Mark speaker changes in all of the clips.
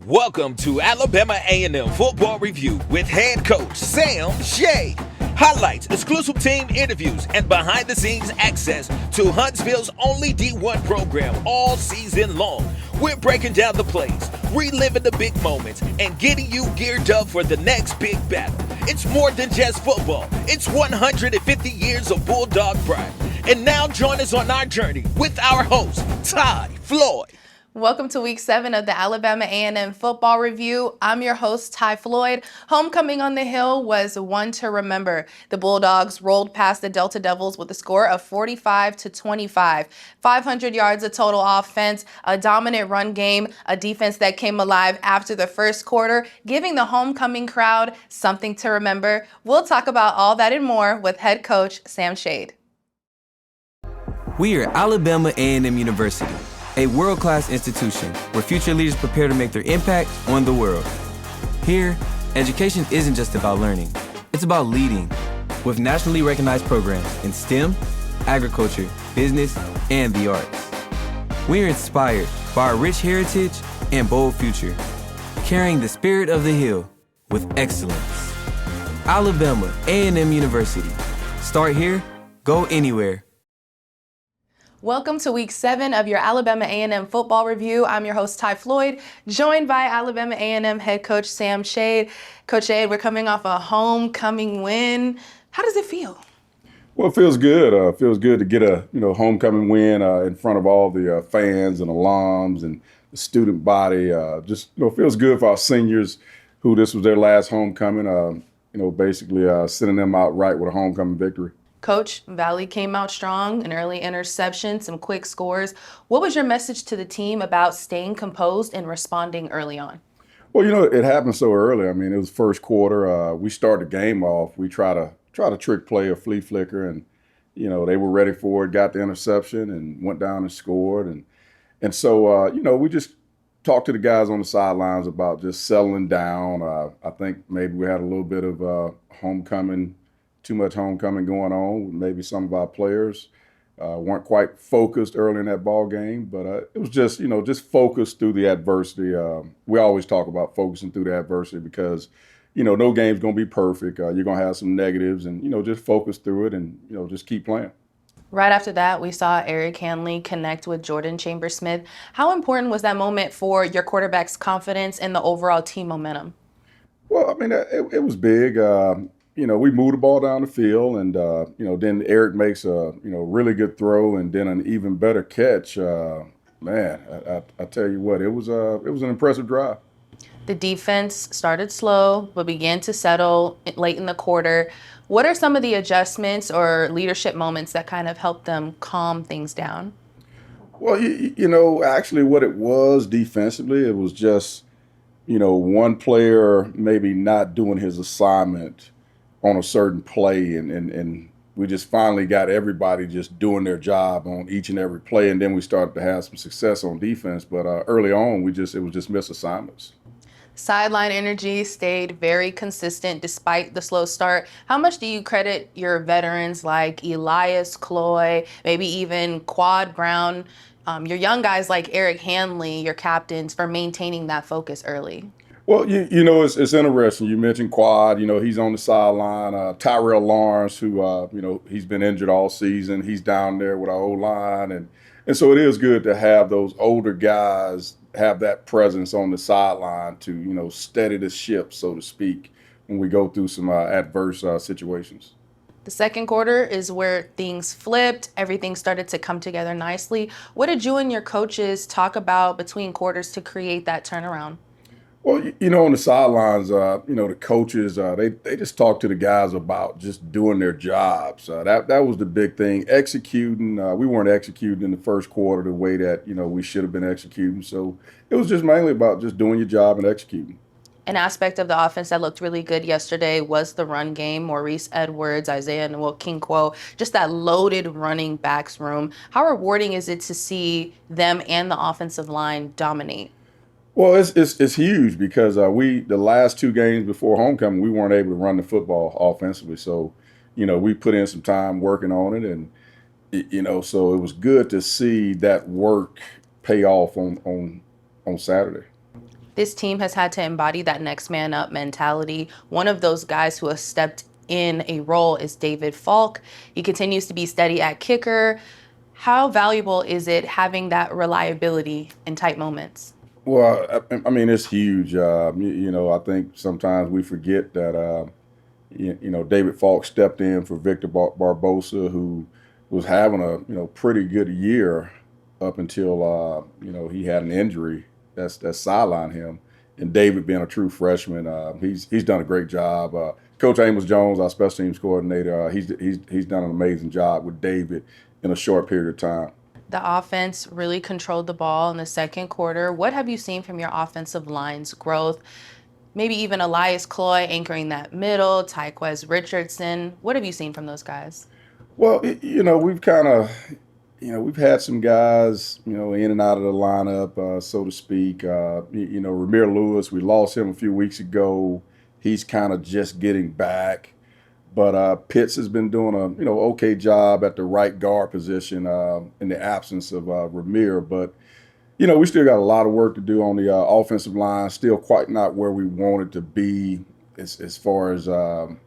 Speaker 1: Welcome to Alabama A&M Football Review with head coach Sam Shade. Highlights, exclusive team interviews, and behind-the-scenes access to Huntsville's only D1 program all season long. We're breaking down the plays, reliving the big moments, and getting you geared up for the next big battle. It's more than just football. It's 150 years of Bulldog pride. And now join us on our journey with our host, Ty Floyd.
Speaker 2: Welcome to week 7 of the Alabama A&M Football Review. I'm your host, Ty Floyd. Homecoming on the Hill was one to remember. The Bulldogs rolled past the Delta Devils with a score of 45-25. 500 yards of total offense, a dominant run game, a defense that came alive after the first quarter, giving the homecoming crowd something to remember. We'll talk about all that and more with head coach Sam Shade.
Speaker 3: We are Alabama A&M University, a world-class institution where future leaders prepare to make their impact on the world. Here, education isn't just about learning, it's about leading, with nationally recognized programs in STEM, agriculture, business, and the arts. We are inspired by our rich heritage and bold future, carrying the spirit of the Hill with excellence. Alabama A&M University. Start here, go anywhere.
Speaker 2: Welcome to week 7 of your Alabama A&M Football Review. I'm your host, Ty Floyd, joined by Alabama A&M head coach Sam Shade. Coach Shade, we're coming off a homecoming win. How does it feel?
Speaker 4: Well, it feels good. Feels good to get a homecoming win in front of all the fans and alums and the student body. Feels good for our seniors who this was their last homecoming. Basically sending them out right with a homecoming victory.
Speaker 2: Coach, Valley came out strong, an early interception, some quick scores. What was your message to the team about staying composed and responding early on?
Speaker 4: Well, it happened so early. I mean, it was first quarter. We started the game off. We try to trick play a flea flicker, and they were ready for it. Got the interception and went down and scored, and so we just talked to the guys on the sidelines about just settling down. I think maybe we had a little bit of too much homecoming going on. Maybe some of our players weren't quite focused early in that ball game, but it was just focused through the adversity. We always talk about focusing through the adversity because, no game's going to be perfect. You're going to have some negatives and, just focus through it and, just keep playing.
Speaker 2: Right after that, we saw Eric Hanley connect with Jordan Chambers-Smith. How important was that moment for your quarterback's confidence and the overall team momentum?
Speaker 4: Well, I mean, it was big. We moved the ball down the field, and then Eric makes a really good throw, and then an even better catch. I tell you what, it was an impressive drive.
Speaker 2: The defense started slow, but began to settle late in the quarter. What are some of the adjustments or leadership moments that kind of helped them calm things down?
Speaker 4: Well, actually, what it was defensively, it was just one player maybe not doing his assignment on a certain play, and we just finally got everybody just doing their job on each and every play, and then we started to have some success on defense. But early on, it was just missed assignments.
Speaker 2: Sideline energy stayed very consistent despite the slow start. How much do you credit your veterans like Elias Cloy, maybe even Quad Brown, your young guys like Eric Hanley, your captains, for maintaining that focus early?
Speaker 4: Well, it's interesting. You mentioned Quad. He's on the sideline. Tyrell Lawrence, who he's been injured all season. He's down there with our O-line, and so it is good to have those older guys have that presence on the sideline to steady the ship, so to speak, when we go through some adverse situations.
Speaker 2: The second quarter is where things flipped. Everything started to come together nicely. What did you and your coaches talk about between quarters to create that turnaround?
Speaker 4: Well, on the sidelines, the coaches, they just talk to the guys about just doing their jobs. That was the big thing. Executing, we weren't executing in the first quarter the way that, we should have been executing. So it was just mainly about just doing your job and executing.
Speaker 2: An aspect of the offense that looked really good yesterday was the run game. Maurice Edwards, Isaiah Nwokinkwo, just that loaded running backs room. How rewarding is it to see them and the offensive line dominate?
Speaker 4: Well, it's huge because the last 2 games before homecoming, we weren't able to run the football offensively. So, we put in some time working on it, and so it was good to see that work pay off on Saturday.
Speaker 2: This team has had to embody that next man up mentality. One of those guys who has stepped in a role is David Falk. He continues to be steady at kicker. How valuable is it having that reliability in tight moments?
Speaker 4: Well, I mean, it's huge. I think sometimes we forget that, David Falk stepped in for Victor Barbosa, who was having a, pretty good year up until, he had an injury that's sidelined him. And David, being a true freshman, he's done a great job. Coach Amos Jones, our special teams coordinator, he's done an amazing job with David in a short period of time.
Speaker 2: The offense really controlled the ball in the second quarter. What have you seen from your offensive line's growth? Maybe even Elias Cloy anchoring that middle, Tyquez Richardson. What have you seen from those guys?
Speaker 4: Well, we've kind of, we've had some guys, in and out of the lineup, so to speak. Ramir Lewis, we lost him a few weeks ago. He's kind of just getting back. But Pitts has been doing a okay job at the right guard position in the absence of Ramir. But we still got a lot of work to do on the offensive line. Still quite not where we wanted to be as far as in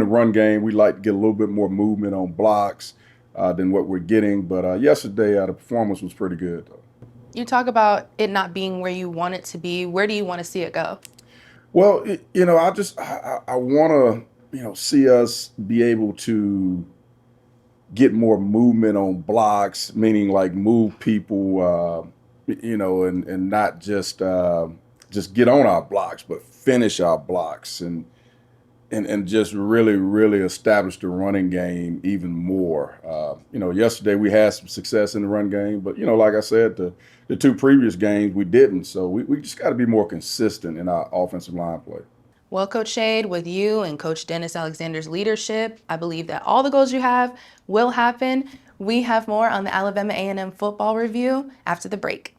Speaker 4: the run game. We like to get a little bit more movement on blocks than what we're getting. But yesterday the performance was pretty good, though.
Speaker 2: You talk about it not being where you want it to be. Where do you want to see it go?
Speaker 4: Well, I want to see us be able to get more movement on blocks, meaning like move people, and not just get on our blocks, but finish our blocks and just really, really establish the running game even more. Yesterday we had some success in the run game, but like I said, the two previous games we didn't. So we just got to be more consistent in our offensive line play.
Speaker 2: Well, Coach Shade, with you and Coach Dennis Alexander's leadership, I believe that all the goals you have will happen. We have more on the Alabama A&M football review after the break.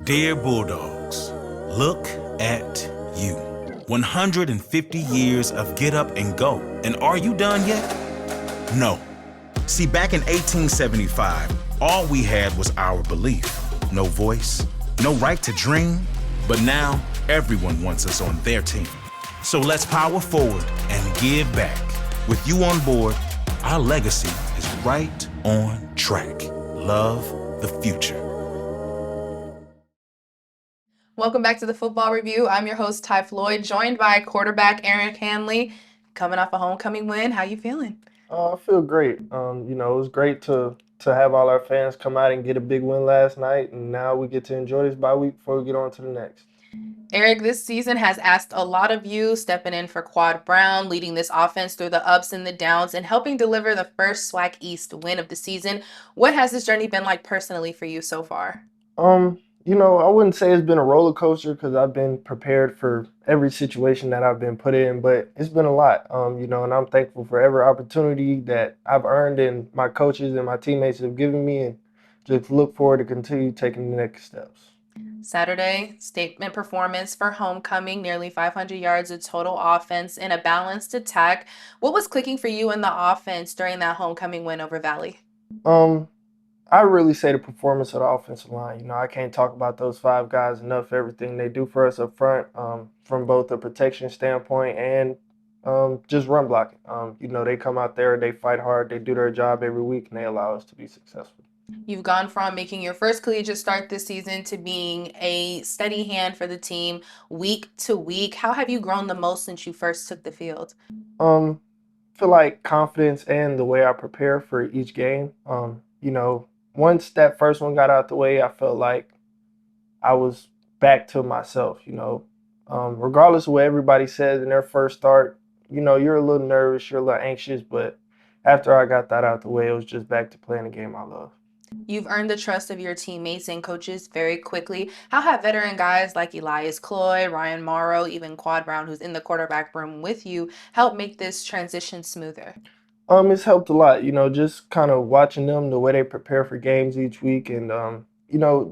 Speaker 5: Dear Bulldogs, look at you. 150 years of get up and go. And are you done yet? No. See, back in 1875, all we had was our belief. No voice, no right to dream. But now, everyone wants us on their team. So let's power forward and give back. With you on board, our legacy is right on track. Love the future.
Speaker 2: Welcome back to the Football Review. I'm your host, Ty Floyd, joined by quarterback Eric Hanley. Coming off a homecoming win, how you feeling?
Speaker 6: I feel great. It was great to have all our fans come out and get a big win last night, and now we get to enjoy this bye week before we get on to the next.
Speaker 2: Eric, this season has asked a lot of you, stepping in for Quad Brown, leading this offense through the ups and the downs, and helping deliver the first SWAC East win of the season. What has this journey been like personally for you so far?
Speaker 6: I wouldn't say it's been a roller coaster because I've been prepared for every situation that I've been put in, but it's been a lot, and I'm thankful for every opportunity that I've earned and my coaches and my teammates have given me, and just look forward to continue taking the next steps.
Speaker 2: Saturday, statement performance for homecoming, nearly 500 yards of total offense and a balanced attack. What was clicking for you in the offense during that homecoming win over Valley?
Speaker 6: I really say the performance of the offensive line. I can't talk about those five guys enough, everything they do for us up front, from both a protection standpoint and just run blocking. They come out there, they fight hard, they do their job every week, and they allow us to be successful.
Speaker 2: You've gone from making your first collegiate start this season to being a steady hand for the team week to week. How have you grown the most since you first took the field?
Speaker 6: Feel like confidence and the way I prepare for each game. Once that first one got out the way, I felt like I was back to myself. Regardless of what everybody says in their first start, you're a little nervous, you're a little anxious, but after I got that out the way, it was just back to playing the game I love.
Speaker 2: You've earned the trust of your teammates and coaches very quickly. How have veteran guys like Elias Cloyd, Ryan Morrow, even Quad Brown, who's in the quarterback room with you, help make this transition smoother?
Speaker 6: It's helped a lot, just kind of watching them, the way they prepare for games each week, and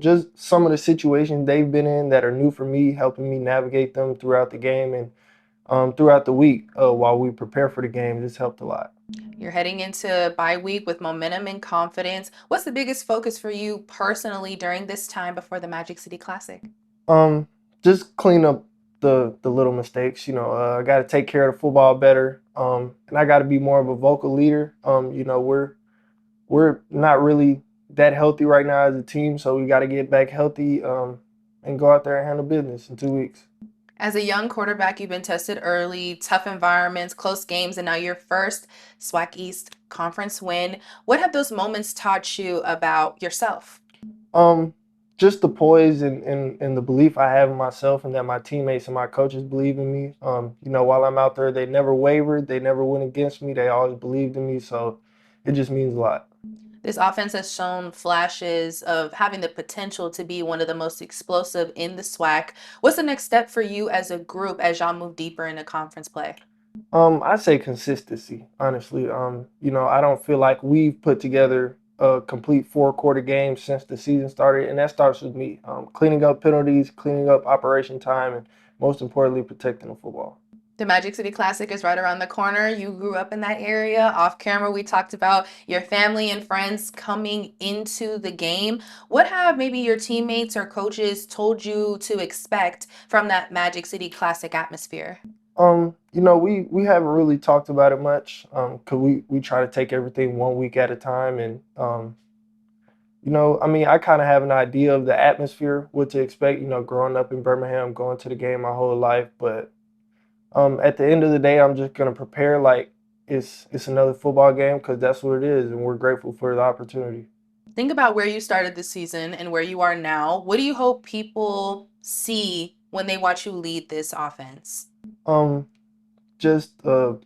Speaker 6: just some of the situations they've been in that are new for me, helping me navigate them throughout the game and throughout the week while we prepare for the game. It's helped a lot.
Speaker 2: You're heading into bye week with momentum and confidence. What's the biggest focus for you personally during this time before the Magic City Classic?
Speaker 6: Just clean up the little mistakes. I got to take care of the football better, and I got to be more of a vocal leader. We're not really that healthy right now as a team, so we got to get back healthy and go out there and handle business in 2 weeks.
Speaker 2: As a young quarterback, you've been tested early, tough environments, close games, and now your first SWAC East conference win. What have those moments taught you about yourself?
Speaker 6: Just the poise and the belief I have in myself and that my teammates and my coaches believe in me. While I'm out there, they never wavered. They never went against me. They always believed in me. So it just means a lot.
Speaker 2: This offense has shown flashes of having the potential to be one of the most explosive in the SWAC. What's the next step for you as a group as y'all move deeper into conference play?
Speaker 6: I say consistency, honestly. I don't feel like we've put together a complete 4-quarter game since the season started, and that starts with me. Cleaning up penalties, cleaning up operation time, and most importantly, protecting the football.
Speaker 2: The Magic City Classic is right around the corner. You grew up in that area. Off camera, we talked about your family and friends coming into the game. What have maybe your teammates or coaches told you to expect from that Magic City Classic atmosphere?
Speaker 6: We haven't really talked about it much because we try to take everything 1 week at a time. And, I kind of have an idea of the atmosphere, what to expect, growing up in Birmingham, going to the game my whole life. But at the end of the day, I'm just going to prepare like it's another football game because that's what it is. And we're grateful for the opportunity.
Speaker 2: Think about where you started the season and where you are now. What do you hope people see when they watch you lead this offense?
Speaker 6: Just a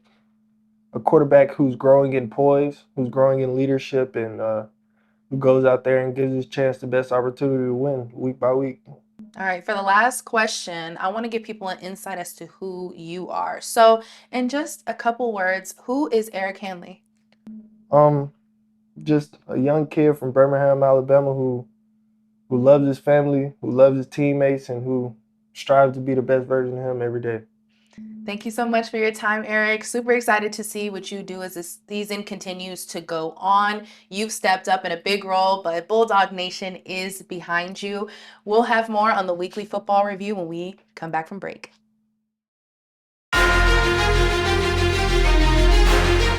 Speaker 6: quarterback who's growing in poise, who's growing in leadership, and who goes out there and gives his chance the best opportunity to win week by week.
Speaker 2: All right, for the last question, I want to give people an insight as to who you are. So, in just a couple words, who is Eric Hanley?
Speaker 6: Just a young kid from Birmingham, Alabama, who who loves his family, who loves his teammates, and who strives to be the best version of him every day.
Speaker 2: Thank you so much for your time, Eric. Super excited to see what you do as this season continues to go on. You've stepped up in a big role, but Bulldog Nation is behind you. We'll have more on the weekly football review when we come back from break.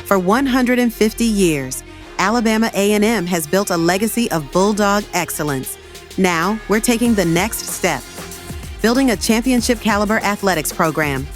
Speaker 7: For 150 years, Alabama A&M has built a legacy of Bulldog excellence. Now, we're taking the next step, building a championship-caliber athletics program.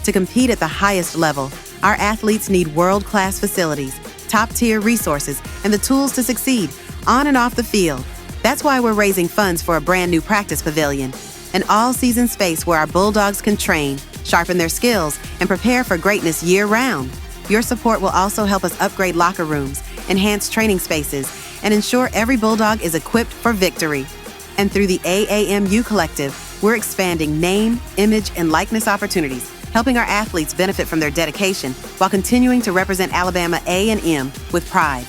Speaker 7: To compete at the highest level, our athletes need world-class facilities, top-tier resources, and the tools to succeed on and off the field. That's why we're raising funds for a brand new practice pavilion, an all-season space where our Bulldogs can train, sharpen their skills, and prepare for greatness year-round. Your support will also help us upgrade locker rooms, enhance training spaces, and ensure every Bulldog is equipped for victory. And through the AAMU Collective, we're expanding name, image, and likeness opportunities, helping our athletes benefit from their dedication while continuing to represent Alabama A&M with pride.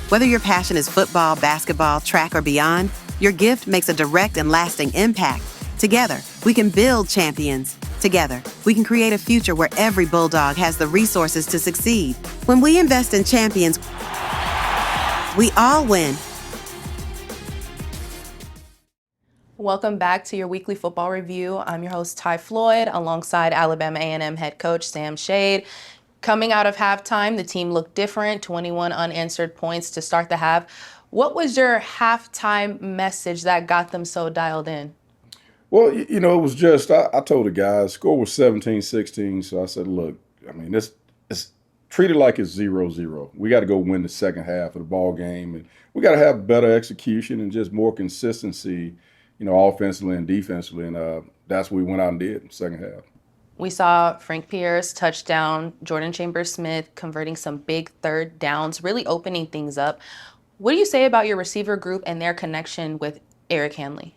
Speaker 7: Whether your passion is football, basketball, track, or beyond, your gift makes a direct and lasting impact. Together, we can build champions. Together, we can create a future where every Bulldog has the resources to succeed. When we invest in champions, we all win.
Speaker 2: Welcome back to your weekly football review. I'm your host, Ty Floyd, alongside Alabama A&M head coach Sam Shade. Coming out of halftime, the team looked different, 21 unanswered points to start the half. What was your halftime message that got them so dialed in?
Speaker 4: Well, it was just, I told the guys, score was 17-16, so I said, look, I mean, it's treat it like it's 0-0. We got to go win the second half of the ball game, and we got to have better execution and just more consistency, offensively and defensively, and that's what we went out and did in the second half.
Speaker 2: We saw Frank Pierre's touchdown, Jordan Chambers-Smith converting some big third downs, really opening things up. What do you say about your receiver group and their connection with Eric Hanley?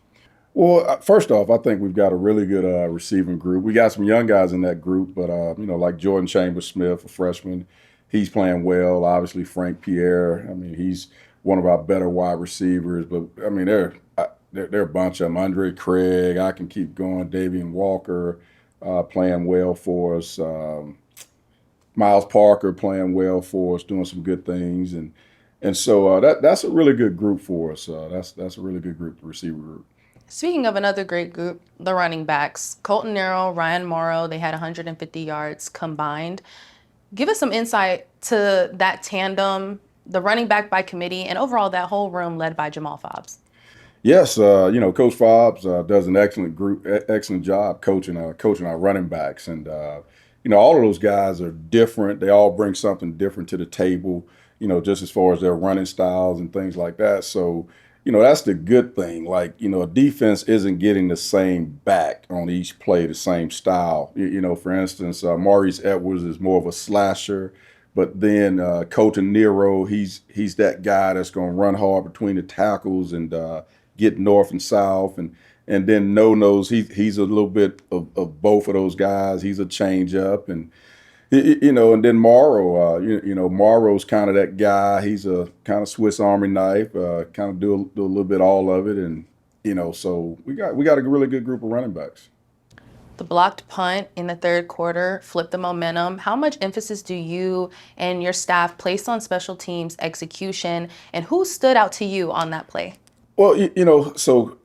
Speaker 4: Well, first off, I think we've got a really good receiving group. We got some young guys in that group, but, like Jordan Chambers-Smith, a freshman, he's playing well. Obviously, Frank Pierre, I mean, he's one of our better wide receivers. But, I mean, they're a bunch of them. Andre Craig, I can keep going. Davian Walker playing well for us. Miles Parker playing well for us, doing some good things. And so that's a really good group for us. That's a really good group, the receiver group.
Speaker 2: Speaking of another great group, the running backs, Colton Nero, Ryan Morrow, they had 150 yards combined. Give us some insight to that tandem, the running back by committee, and overall that whole room led by Jamal Fobbs.
Speaker 4: Yes, Coach Fobbs does an excellent job coaching our running backs, and all of those guys are different. They all bring something different to the table, just as far as their running styles and things like that. So, that's the good thing. Like, a defense isn't getting the same back on each play, the same style. For instance, Maurice Edwards is more of a slasher, but then Colton Nero, he's that guy that's going to run hard between the tackles and get north and south. And then No-Nose, he's a little bit of both of those guys. He's a change-up. And and then Morrow, Morrow's kind of that guy. He's a kind of Swiss Army knife, kind of do a little bit all of it, and so we got a really good group of running backs.
Speaker 2: The blocked punt in the third quarter flipped the momentum. How much emphasis do you and your staff place on special teams execution, and who stood out to you on that play?
Speaker 4: Well, so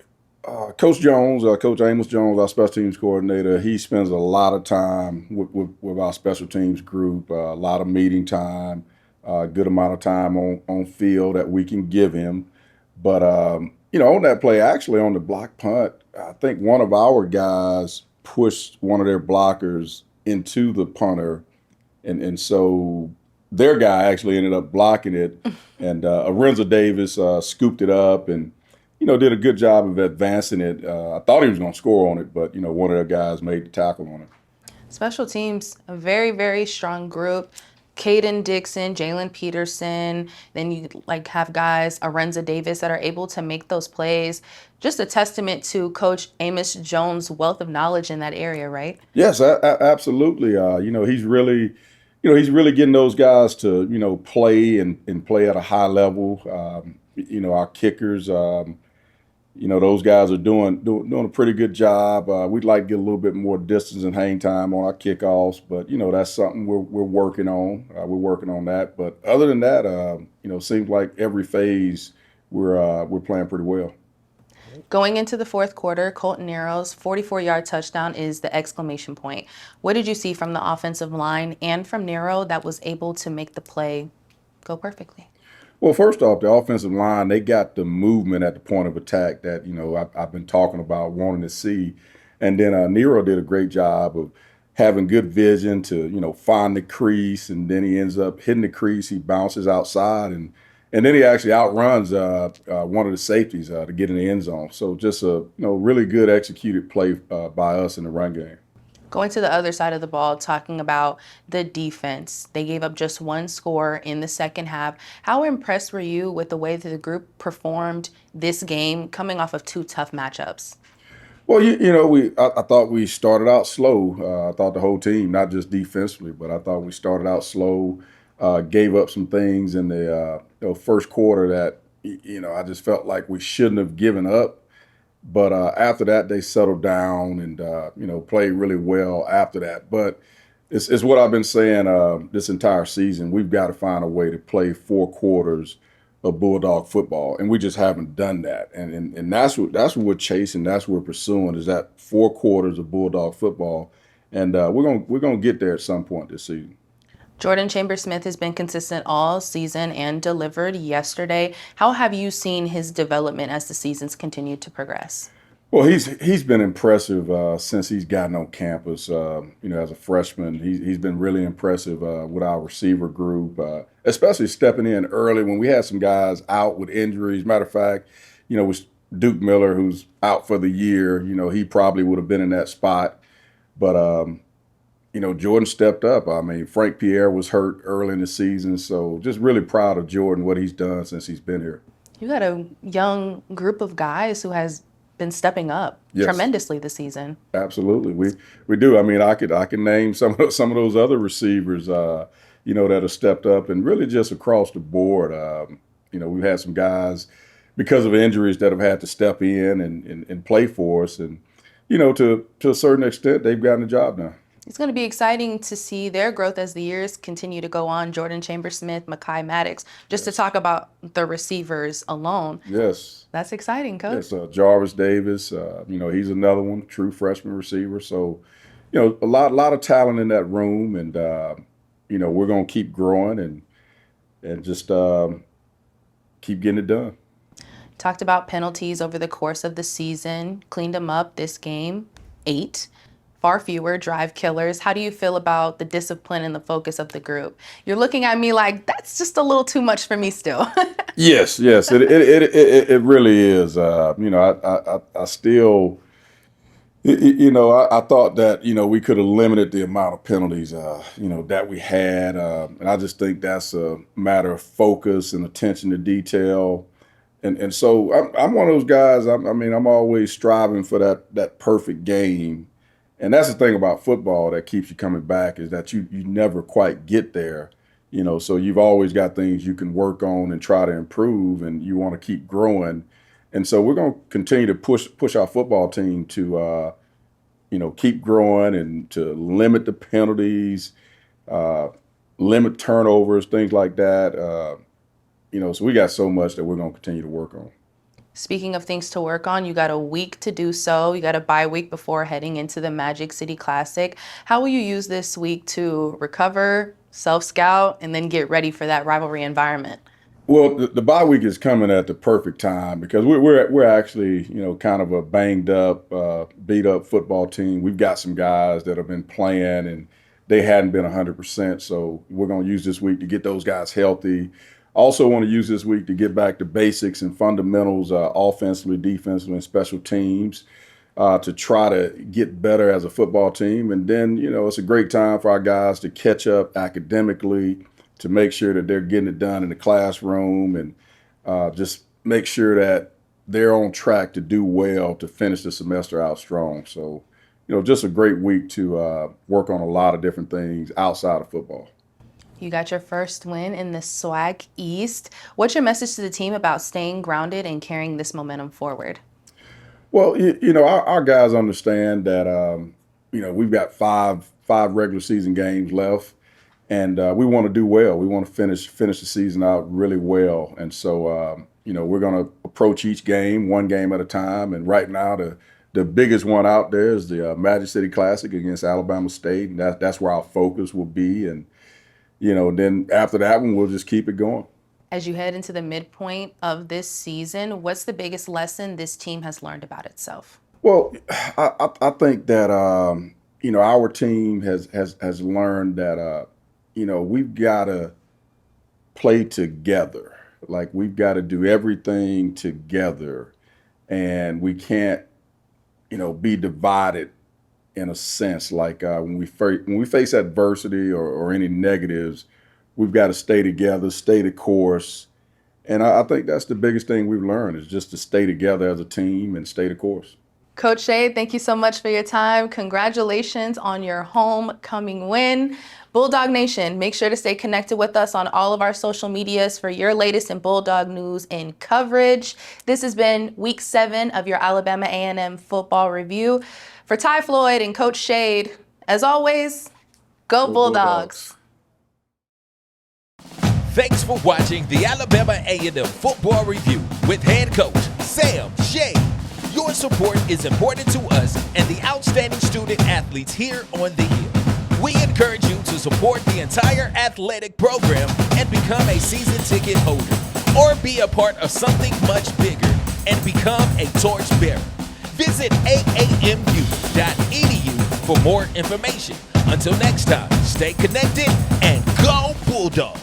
Speaker 4: Coach Jones, Coach Amos Jones, our special teams coordinator, he spends a lot of time with our special teams group, a lot of meeting time, a good amount of time on field that we can give him. But, on that play, actually on the block punt, I think one of our guys pushed one of their blockers into the punter. And so their guy actually ended up blocking it. And Arenza Davis scooped it up and, did a good job of advancing it. I thought he was going to score on it, but, one of their guys made the tackle on it.
Speaker 2: Special teams, a very, very strong group. Caden Dixon, Jalen Peterson, then you have guys, Arenza Davis, that are able to make those plays. Just a testament to Coach Amos Jones' wealth of knowledge in that area, right?
Speaker 4: Yes, absolutely. He's really, he's really getting those guys to, play and play at a high level. Our kickers, those guys are doing a pretty good job. We'd like to get a little bit more distance and hang time on our kickoffs, but that's something we're working on. We're working on that. But other than that, seems like every phase we're playing pretty well.
Speaker 2: Going into the fourth quarter, Colton Nero's 44-yard touchdown is the exclamation point. What did you see from the offensive line and from Nero that was able to make the play go perfectly?
Speaker 4: Well, first off, the offensive line, they got the movement at the point of attack that, I've been talking about wanting to see. And then Nero did a great job of having good vision to, find the crease, and then he ends up hitting the crease. He bounces outside, and then he actually outruns one of the safeties to get in the end zone. So just a really good executed play by us in the run game.
Speaker 2: Going to the other side of the ball, talking about the defense. They gave up just one score in the second half. How impressed were you with the way that the group performed this game, coming off of two tough matchups?
Speaker 4: Well, I thought we started out slow. I thought the whole team, not just defensively, but I thought we started out slow. Gave up some things in the first quarter that I just felt like we shouldn't have given up. But after that, they settled down and played really well after that. But it's what I've been saying this entire season. We've got to find a way to play 4 quarters of Bulldog football, and we just haven't done that. And that's what we're chasing. That's what we're pursuing, is that 4 quarters of Bulldog football. And we're gonna get there at some point this season.
Speaker 2: Jordan Chambers-Smith has been consistent all season and delivered yesterday. How have you seen his development as the seasons continue to progress?
Speaker 4: Well, he's been impressive since he's gotten on campus. As a freshman, he's been really impressive with our receiver group, especially stepping in early when we had some guys out with injuries. Matter of fact, with Duke Miller, who's out for the year, he probably would have been in that spot. But Jordan stepped up. I mean, Frank Pierre was hurt early in the season, so just really proud of Jordan, what he's done since he's been here.
Speaker 2: You got a young group of guys who has been stepping up tremendously this season.
Speaker 4: Absolutely, we do. I mean, I can name some of those other receivers, that have stepped up, and really just across the board. We've had some guys because of injuries that have had to step in and play for us, and to a certain extent, they've gotten the job done.
Speaker 2: It's going to be exciting to see their growth as the years continue to go on. Jordan Chambers-Smith, Mekhi Maddox, just to talk about the receivers alone.
Speaker 4: Yes.
Speaker 2: That's exciting, Coach.
Speaker 4: Yes, Jarvis Davis, he's another one, true freshman receiver. So, a lot of talent in that room, and, we're going to keep growing and just keep getting it done.
Speaker 2: Talked about penalties over the course of the season, cleaned them up this game, 8. Far fewer drive killers. How do you feel about the discipline and the focus of the group? You're looking at me like that's just a little too much for me still.
Speaker 4: Yes, it really is. I still, I thought that we could have limited the amount of penalties that we had, and I just think that's a matter of focus and attention to detail. And so I'm one of those guys. I'm always striving for that perfect game. And that's the thing about football that keeps you coming back, is that you never quite get there, so you've always got things you can work on and try to improve, and you want to keep growing. And so we're going to continue to push our football team to, keep growing and to limit the penalties, limit turnovers, things like that. So we got so much that we're going to continue to work on.
Speaker 2: Speaking of things to work on, you got a week to do so. You got a bye week before heading into the Magic City Classic. How will you use this week to recover, self-scout, and then get ready for that rivalry environment?
Speaker 4: Well, the bye week is coming at the perfect time, because we're actually kind of a banged up, beat up football team. We've got some guys that have been playing and they hadn't been 100%. So we're going to use this week to get those guys healthy. Also want to use this week to get back to basics and fundamentals, offensively, defensively, and special teams, to try to get better as a football team. And then, it's a great time for our guys to catch up academically, to make sure that they're getting it done in the classroom, and just make sure that they're on track to do well to finish the semester out strong. So, just a great week to work on a lot of different things outside of football.
Speaker 2: You got your first win in the SWAC East. What's your message to the team about staying grounded and carrying this momentum forward?
Speaker 4: Well, our guys understand that we've got five regular season games left, and we want to do well. We want to finish the season out really well, and so we're going to approach each game one game at a time. And right now, the biggest one out there is the Magic City Classic against Alabama State, and that's where our focus will be. And then after that one, we'll just keep it going.
Speaker 2: As you head into the midpoint of this season, what's the biggest lesson this team has learned about itself?
Speaker 4: Well, I think that our team has learned that we've got to play together. Like, we've got to do everything together, and we can't be divided in a sense. Like when we face adversity or any negatives, we've got to stay together, stay the course. And I think that's the biggest thing we've learned, is just to stay together as a team and stay the course.
Speaker 2: Coach Shea, thank you so much for your time. Congratulations on your homecoming win. Bulldog Nation, make sure to stay connected with us on all of our social medias for your latest in Bulldog news and coverage. This has been week 7 of your Alabama A&M football review. For Ty Floyd and Coach Shade, as always, go Bulldogs.
Speaker 1: Thanks for watching the Alabama A&M Football Review with head coach Sam Shea. Your support is important to us and the outstanding student athletes here on the Hill. We encourage you to support the entire athletic program and become a season ticket holder, or be a part of something much bigger and become a torchbearer. Visit AAMU.edu for more information. Until next time, stay connected and go Bulldogs!